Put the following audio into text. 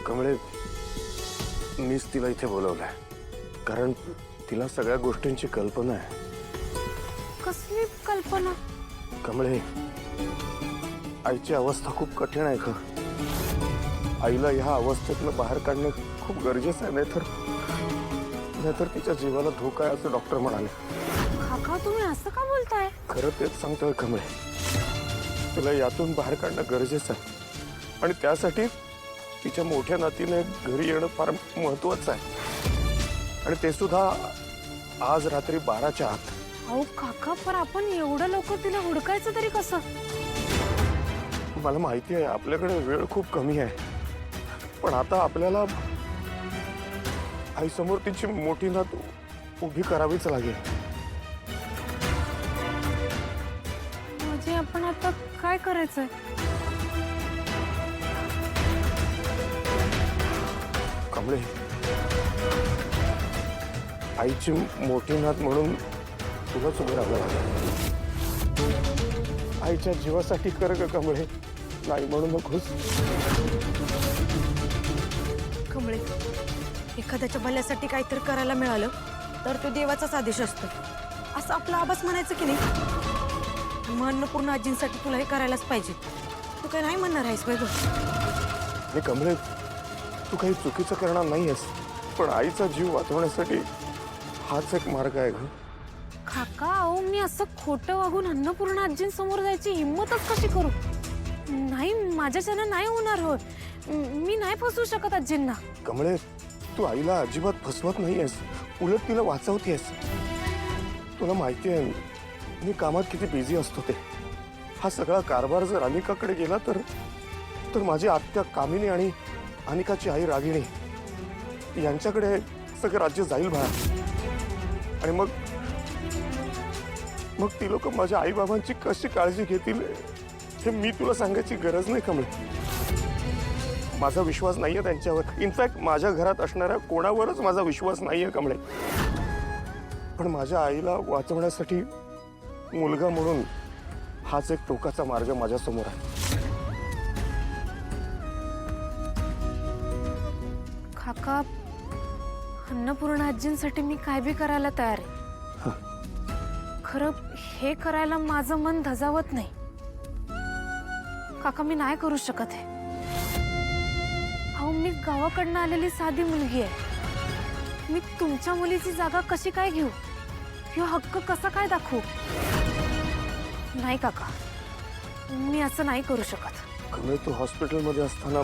कमळे, मीच तिला इथे बोलवलंय कारण तिला सगळ्या गोष्टींची कल्पना आहे. कसली कल्पना? कमळे, आईची अवस्था खूप कठीण आहे. आईला ह्या अवस्थेतनं बाहेर काढणं खूप गरजेचं आहे, नाहीतर तिच्या जीवाला धोका आहे असं डॉक्टर म्हणाले. काका तुम्ही असं का बोलताय? खरं तेच सांगतोय कमळे. तिला यातून बाहेर काढणं गरजेचं आहे आणि त्यासाठी तिच्या मोठ्या नातीने घरी येणं फार महत्वाचं आहे आणि ते सुद्धा आज रात्री 12च्या आत. अहो काका, पण आपण एवढं लवकर तिला हुडकायचं तरी कसं? मला माहिती आहे आपल्याकडे वेळ खूप कमी आहे, पण आता आपल्याला आईसमोर तिची मोठी नात उभी करावीच लागेल. म्हणजे आपण आता काय करायचंय? कमळे, आईची मोठी नात म्हणून तुलाच उभं राहावं लागेल. आईच्या जीवासाठी कर ग कमळे, नाही म्हणू नकोस. कमळे, एखाद्याच्या भल्यासाठी काहीतरी करायला मिळालं तर तो देवाचाच आदेश असतो असं आपला आबास म्हणायचं की नाही? अन्नपूर्ण आजींसाठी तुला हे करायलाच पाहिजे. तू काय नाही म्हणणार आहेस वय? हे कमळे, तू काही चुकीचं करणार नाहीयेस, पण आईचा जीव वाचवण्यासाठी हाच एक मार्ग आहे ग. काका, अहो मी असं खोटं वागून अन्नपूर्णा आजींसमोर जायची हिंमतच कशी करू? नाही, माझ्याच्यानं नाही होणार. हो, मी नाही फसवू शकत आजींना. कमळे, तू आईला अजिबात फसवत नाहीयेस, उलट तिला वाचवतेस. तुला माहिती आहे मी कामात किती बिझी असतो ते. हा सगळा कारभार जर अनिकाकडे गेला तर माझी आत्या कामिनी आणि अनिकाची आई रागिणी यांच्याकडे सगळं राज्य जाईल बाळा. आणि मग ती लोक माझ्या आई बाबांची कशी काळजी घेतील हे मी तुला सांगायची गरज नाही कमळे. माझा विश्वास नाहीये त्यांच्यावर. इनफॅक्ट माझ्या घरात असणाऱ्या कोणावरच माझा विश्वास नाहीये कमळे. पण माझ्या आईला वाचवण्यासाठी मुलगा म्हणून हाच एक टोकाचा मार्ग माझ्या समोर आहे. काका, अन्नपूर्णा आजींसाठी मी काय बी करायला तयार आहे. खरं हे करायला माझं मन धजावत नाही. काका, मी नाही करू शकत आहे. अहो मी गावाकडनं आलेली साधी मुलगी आहे. मी तुमच्या मुलीची जागा कशी काय घेऊ? ह्यो हक्क कसा काय दाखवू? नाही काका, मी असं नाही करू शकत. कमळे, तू हॉस्पिटलमध्ये असताना